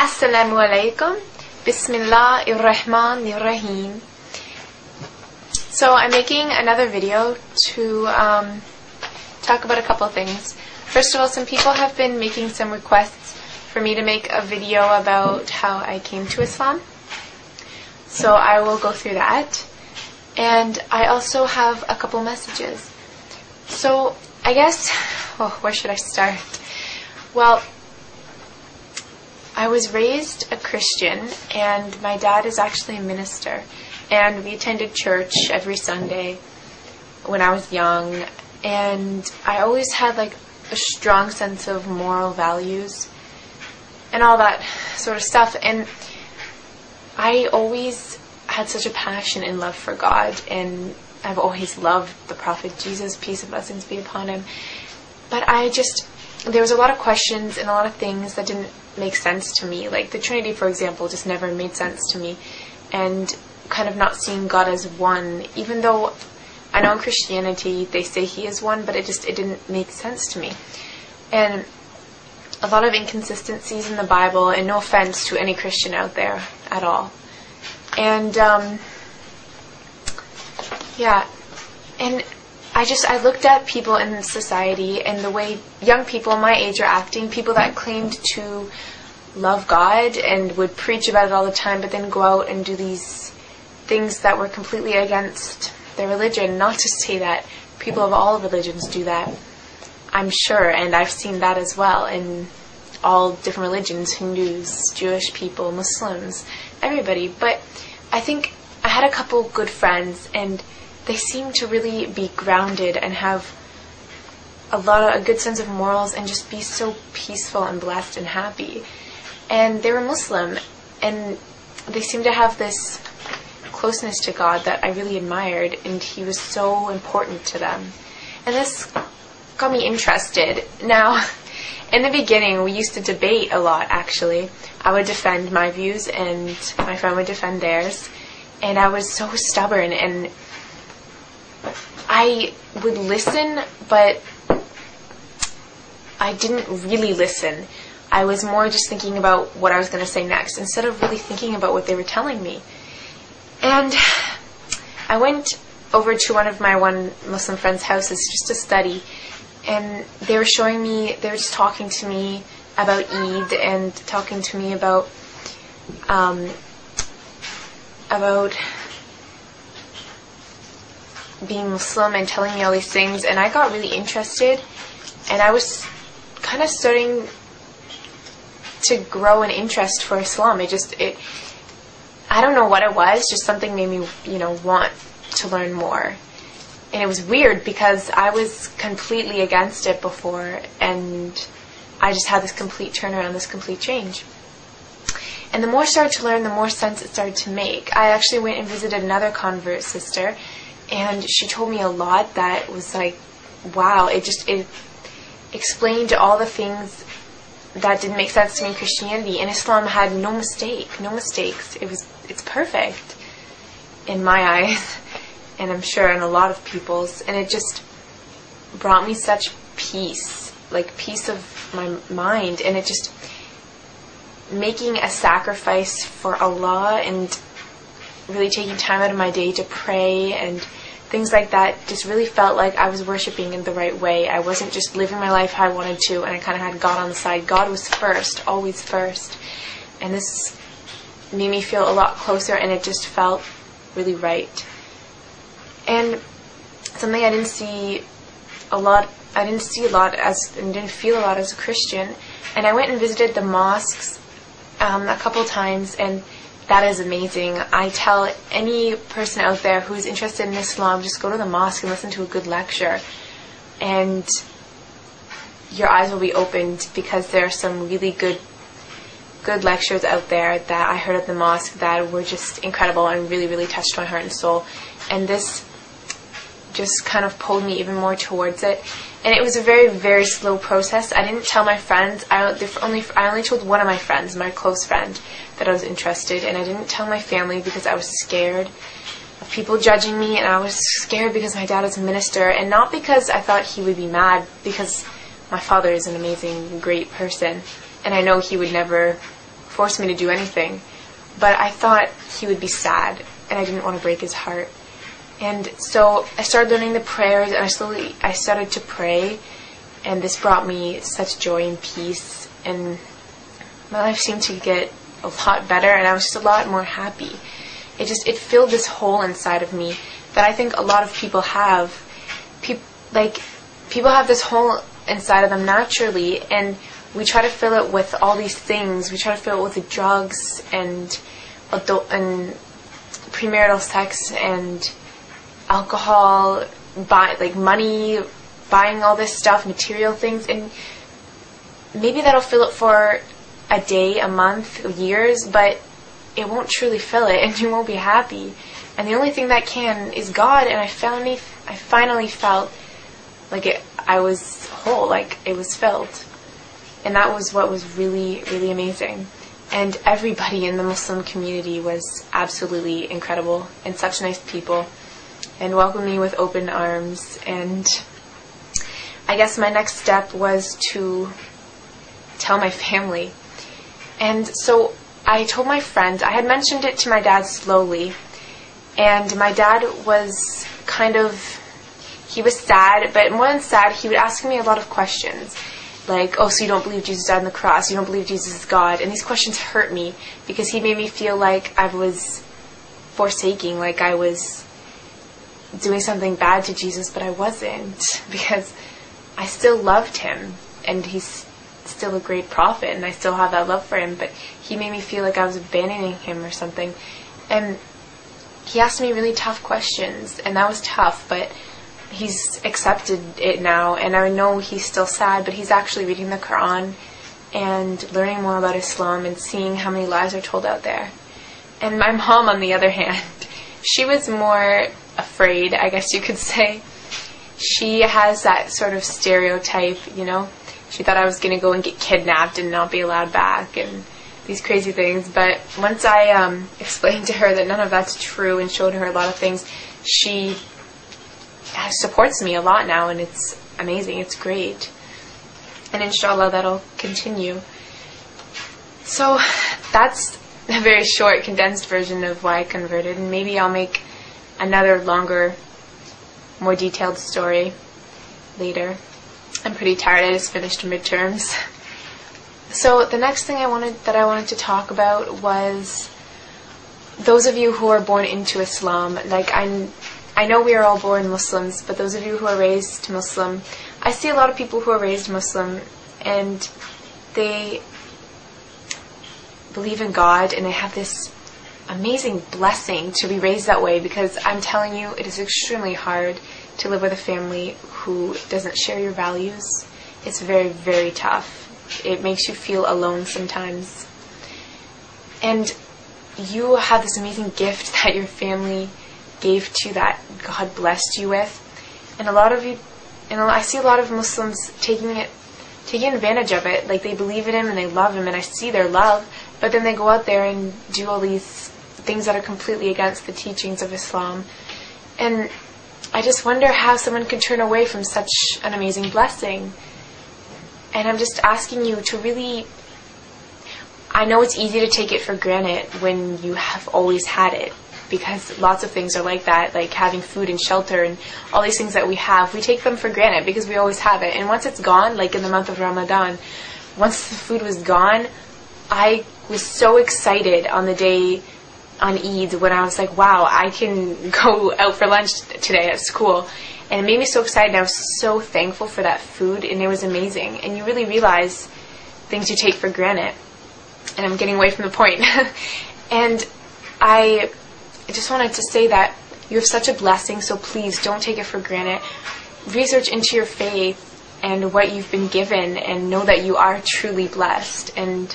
Assalamu alaikum. Bismillahirrahmanirrahim. So I'm making another video to talk about a couple things. First of all, some people have been making some requests for me to make a video about how I came to Islam. So I will go through that. And I also have a couple messages. So I guess, where should I start? Well, I was raised a Christian, and my dad is actually a minister, and we attended church every Sunday when I was young, and I always had like a strong sense of moral values and all that sort of stuff, and I always had such a passion and love for God, and I've always loved the Prophet Jesus, peace and blessings be upon him, but there was a lot of questions and a lot of things that didn't make sense to me. Like the Trinity, for example, just never made sense to me. And kind of not seeing God as one, even though I know in Christianity they say he is one, but it didn't make sense to me. And a lot of inconsistencies in the Bible, and no offense to any Christian out there at all. And I looked at people in society and the way young people my age are acting, people that claimed to love God and would preach about it all the time, but then go out and do these things that were completely against their religion. Not to say that people of all religions do that, I'm sure, and I've seen that as well in all different religions, Hindus, Jewish people, Muslims, everybody. But I think I had a couple good friends, and they seem to really be grounded and have a good sense of morals and just be so peaceful and blessed and happy. And they were Muslim, and they seemed to have this closeness to God that I really admired, and he was so important to them. And this got me interested. Now, in the beginning, we used to debate a lot, actually. I would defend my views, and my friend would defend theirs. And I was so stubborn, and I would listen, but I didn't really listen. I was more just thinking about what I was going to say next, instead of really thinking about what they were telling me. And I went over to one Muslim friend's houses just to study, and they were just talking to me about Eid, and talking to me about being Muslim, and telling me all these things, and I got really interested, and I was kind of starting to grow an interest for Islam. I don't know what it was, just something made me, want to learn more. And it was weird because I was completely against it before, and I just had this complete turnaround, this complete change. And the more I started to learn, the more sense it started to make. I actually went and visited another convert sister, and she told me a lot that was like, wow, it explained all the things that didn't make sense to me in Christianity. And Islam had no mistakes. It's perfect in my eyes, and I'm sure in a lot of people's. And it just brought me such peace, like peace of my mind, and it just making a sacrifice for Allah and really taking time out of my day to pray and things like that just really felt like I was worshiping in the right way. I wasn't just living my life how I wanted to, and I kind of had God on the side. God was first, always first. And this made me feel a lot closer, and it just felt really right. And something I didn't feel a lot as a Christian. And I went and visited the mosques a couple times, and that is amazing. I tell any person out there who's interested in Islam, just go to the mosque and listen to a good lecture, and your eyes will be opened, because there are some really good lectures out there that I heard at the mosque that were just incredible and really, really touched my heart and soul. And this just kind of pulled me even more towards it. And it was a very, very slow process. I didn't tell my friends. I only told one of my friends, my close friend, that I was interested. And I didn't tell my family because I was scared of people judging me. And I was scared because my dad is a minister. And not because I thought he would be mad, because my father is an amazing, great person. And I know he would never force me to do anything. But I thought he would be sad, and I didn't want to break his heart. And so I started learning the prayers, and I started to pray, and this brought me such joy and peace, and my life seemed to get a lot better, and I was just a lot more happy. It filled this hole inside of me that I think a lot of people have. People have this hole inside of them naturally, and we try to fill it with all these things. We try to fill it with the drugs and premarital sex and alcohol, money, buying all this stuff, material things, and maybe that'll fill it for a day, a month, years, but it won't truly fill it, and you won't be happy. And the only thing that can is God. And I finally felt like I was whole, like it was filled. And that was what was really, really amazing. And everybody in the Muslim community was absolutely incredible and such nice people and welcomed me with open arms. And I guess my next step was to tell my family. And so I told my friends. I had mentioned it to my dad slowly, and my dad was he was sad, but more than sad, he would ask me a lot of questions. Like, oh, so you don't believe Jesus died on the cross? You don't believe Jesus is God? And these questions hurt me because he made me feel like I was forsaking, like I was doing something bad to Jesus, but I wasn't, because I still loved him, and he's still a great prophet, and I still have that love for him, but he made me feel like I was abandoning him or something. And he asked me really tough questions, and that was tough, but he's accepted it now, and I know he's still sad, but he's actually reading the Quran and learning more about Islam and seeing how many lies are told out there. And my mom, on the other hand, she was more afraid, I guess you could say. She has that sort of stereotype, She thought I was going to go and get kidnapped and not be allowed back and these crazy things. But once I explained to her that none of that's true and showed her a lot of things, she supports me a lot now, and it's amazing. It's great. And inshallah, that'll continue. So that's a very short, condensed version of why I converted. And maybe I'll make another longer, more detailed story later. I'm pretty tired. I just finished midterms. So the next thing I wanted to talk about was those of you who are born into Islam. I know we are all born Muslims, but those of you who are raised Muslim, I see a lot of people who are raised Muslim, and they believe in God, and they have this amazing blessing to be raised that way, because I'm telling you, it is extremely hard to live with a family who doesn't share your values. It's very, very tough. It makes you feel alone sometimes. And you have this amazing gift that your family gave to you, that God blessed you with. And I see a lot of Muslims taking advantage of it. Like, they believe in him and they love him, and I see their love, but then they go out there and do all these things that are completely against the teachings of Islam. And I just wonder how someone could turn away from such an amazing blessing. And I'm just asking you to really... I know it's easy to take it for granted when you have always had it, because lots of things are like that, like having food and shelter and all these things that we have. We take them for granted because we always have it. And once it's gone, like in the month of Ramadan, once the food was gone, I was so excited on the day on Eid when I was like, wow, I can go out for lunch today at school. And it made me so excited. I was so thankful for that food, and it was amazing. And you really realize things you take for granted. And I'm getting away from the point. And I just wanted to say that you have such a blessing, so please don't take it for granted. Research into your faith and what you've been given, and know that you are truly blessed. And